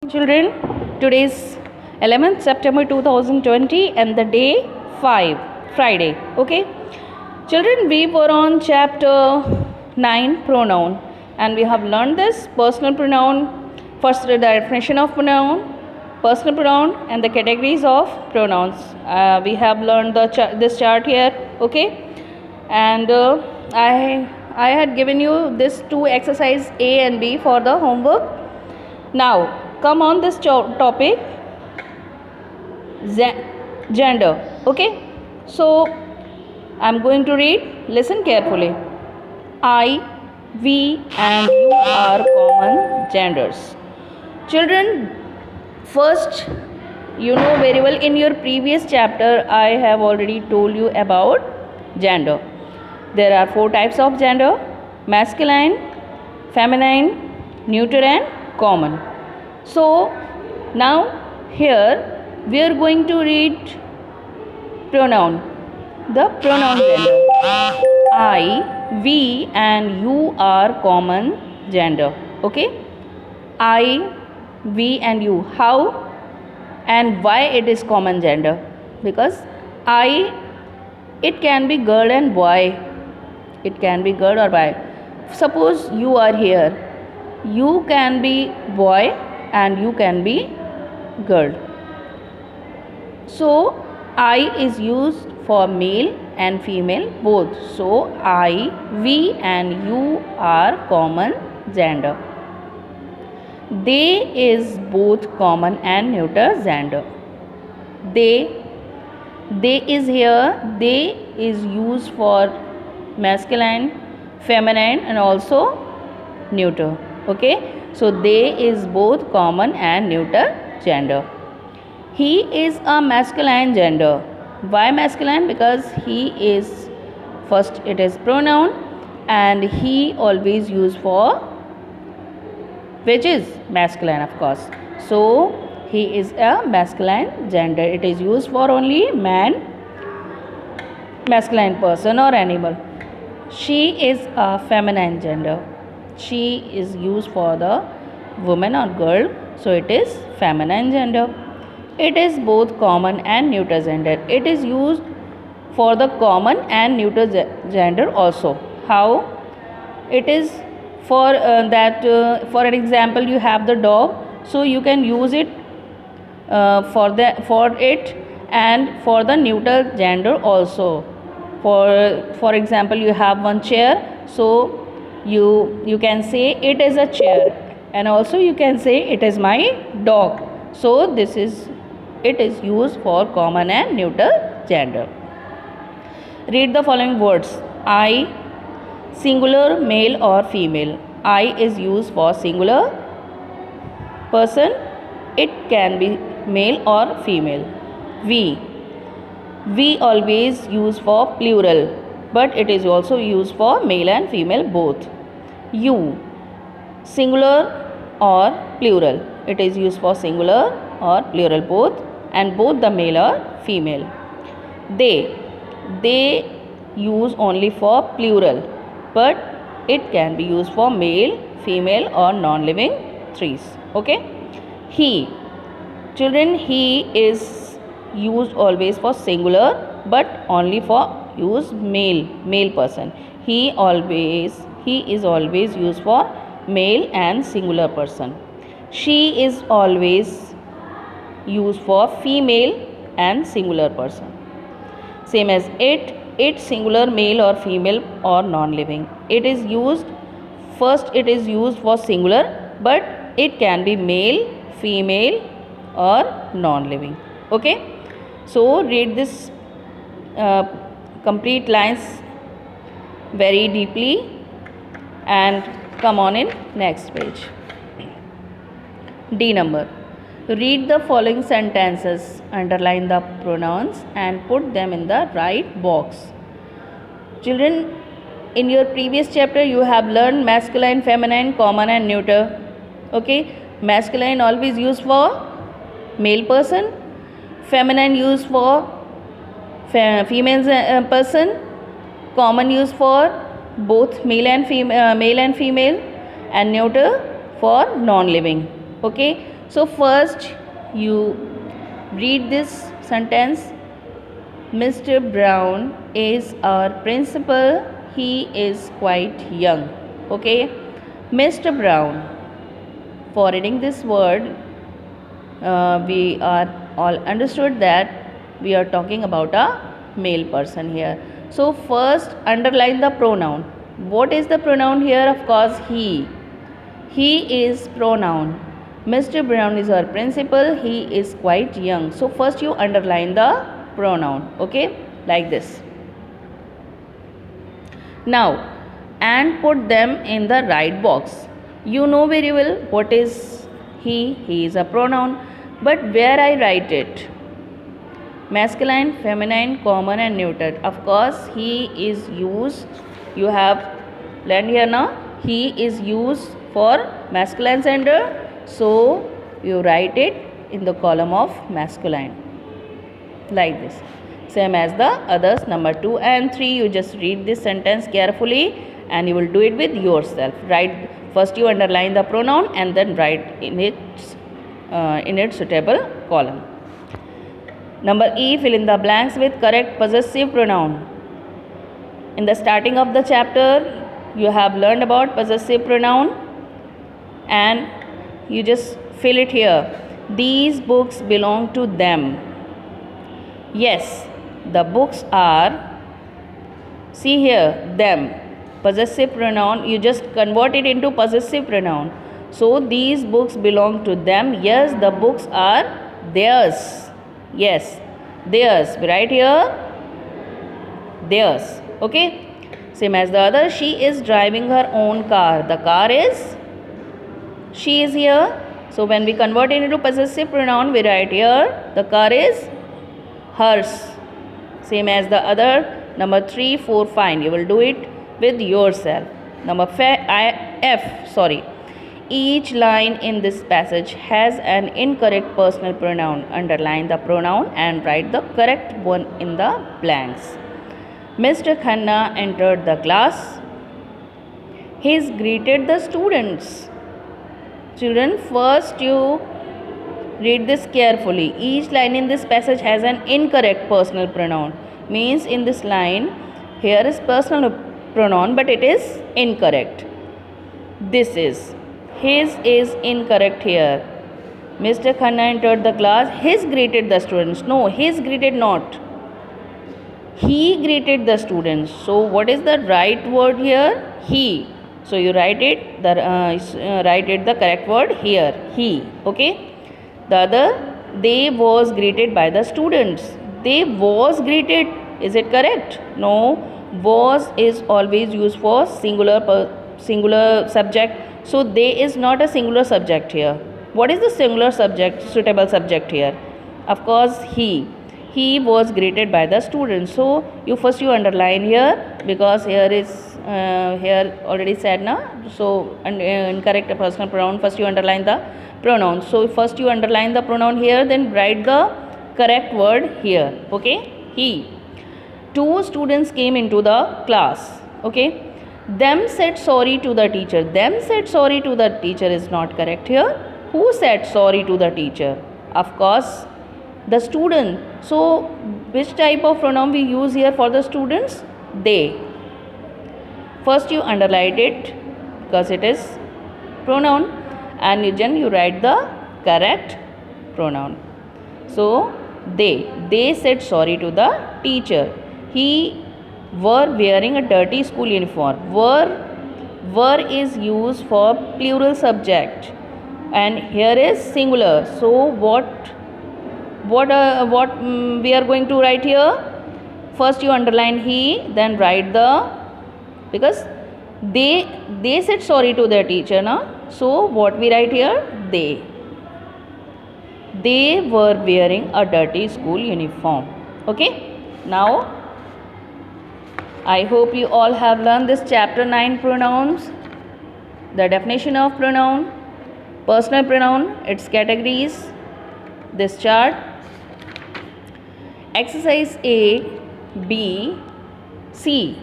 Children, today's 11th September 2020 and the day 5, Friday. Okay, children, we were on chapter 9, pronoun, and we have learned this personal pronoun. First, the definition of pronoun, personal pronoun, and the categories of pronouns. We have learned this chart here. Okay, and I had given you this two exercise A and B for the homework. Now come on this topic, gender. Okay, so I'm going to read. Listen carefully. I, we and you are common genders. Children, first, you know very well, in your previous chapter I have already told you about gender. There are 4 types of gender: masculine, feminine, neuter and common. So now here we are going to read pronoun, the pronoun gender. I, we and you are common gender. Okay, I, we and you. How and why it is common gender? Because I, it can be girl and boy. It can be girl or boy. Suppose you are here, you can be boy and you can be girl. So I is used for male and female both. So I, we and you are common gender. They is both common and neuter gender. They is here. They is used for masculine, feminine and also neuter. Okay, so they is both common and neuter gender. He is a masculine gender. Why masculine? Because he is, first it is pronoun and he always used for which is masculine, of course. So he is a masculine gender. It is used for only man, masculine person or animal. She is a feminine gender. She is used for the woman or girl, so it is feminine gender. It is both common and neuter gender. It is used for the common and neuter gender also. How? It is for for an example, you have the dog, so you can use it for it and for the neuter gender also. For example, you have one chair, so you can say it is a chair, and also you can say it is my dog. So it is used for common and neuter gender. Read the following words. I, singular, male or female. I is used for singular person. It can be male or female. We always use for plural, but it is also used for male and female both. You, singular or plural. It is used for singular or plural both, and both the male or female. They use only for plural, but it can be used for male, female or non-living threes. Okay. He, children, he is used always for singular, but only for use male person. He is always used for male and singular person. She is always used for female and singular person. Same as it singular, male or female or non-living. It is used for singular, but it can be male, female or non-living. Okay, so read this complete lines very deeply and come on in next page. D number. Read the following sentences, underline the pronouns and put them in the right box. Children, in your previous chapter you have learned masculine, feminine, common and neuter. Okay, masculine always used for male person, feminine used for female person, common used for both male and female, and neuter for non-living. Okay, So first you read this sentence. Mr. Brown is our principal. He is quite young. Okay, Mr. Brown. For reading this word, we are all understood that we are talking about a male person here. So first underline the pronoun. What is the pronoun here? Of course, he. He is pronoun. Mr. Brown is our principal. He is quite young. So first you underline the pronoun. Okay, like this. Now, and put them in the right box. You know very well what is he. He is a pronoun. But where I write it? Masculine, feminine, common and neuter. Of course, he is used. You have learned here now. He is used for masculine gender. So you write it in the column of masculine. Like this. Same as the others. Number 2 and 3. You just read this sentence carefully and you will do it with yourself. Write. First you underline the pronoun and then write in its suitable column. Number E, fill in the blanks with correct possessive pronoun. In the starting of the chapter, you have learned about possessive pronoun and you just fill it here. These books belong to them. Yes, the books are, see here, them. Possessive pronoun, you just convert it into possessive pronoun. So these books belong to them. Yes, the books are theirs. Yes, theirs. Right here, theirs. Okay. Same as the other. She is driving her own car. The car is, she is here. So when we convert it into possessive pronoun, we write here, the car is hers. Same as the other. Number 3, 4, fine. You will do it with yourself. Number F. Each line in this passage has an incorrect personal pronoun. Underline the pronoun and write the correct one in the blanks. Mr. Khanna entered the class. He greeted the students. Children, first you read this carefully. Each line in this passage has an incorrect personal pronoun. Means in this line, here is personal pronoun but it is incorrect. This is. His is incorrect here. Mr. Khanna entered the class. His greeted the students. No, his greeted not. He greeted the students. So what is the right word here? He. So you write it. Write it the correct word here. He. Okay. The other. They was greeted by the students. They was greeted. Is it correct? No. Was is always used for singular subject. So they is not a singular subject here. What is the singular subject, suitable subject here? Of course, he. He was greeted by the students. So you underline here because here is here already said na. So incorrect personal pronoun. First you underline the pronoun. So first you underline the pronoun here, then write the correct word here. Okay, he. 2 students came into the class. Okay. Them said sorry to the teacher. Them said sorry to the teacher is not correct here. Who said sorry to the teacher? Of course, the student. So, which type of pronoun we use here for the students? They. First you underline it because it is pronoun and then you write the correct pronoun. So, they said sorry to the teacher. He were wearing a dirty school uniform. Were is used for plural subject and here is singular. So what we are going to write here? First you underline he, then write the, because they said sorry to their teacher na. So what we write here? They were wearing a dirty school uniform. Okay, now I hope you all have learned this chapter 9 pronouns, the definition of pronoun, personal pronoun, its categories, this chart. Exercise A, B, C.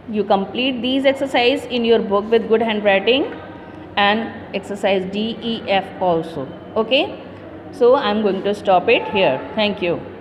You complete these exercises in your book with good handwriting and exercise D, E, F also. Okay, so I'm going to stop it here. Thank you.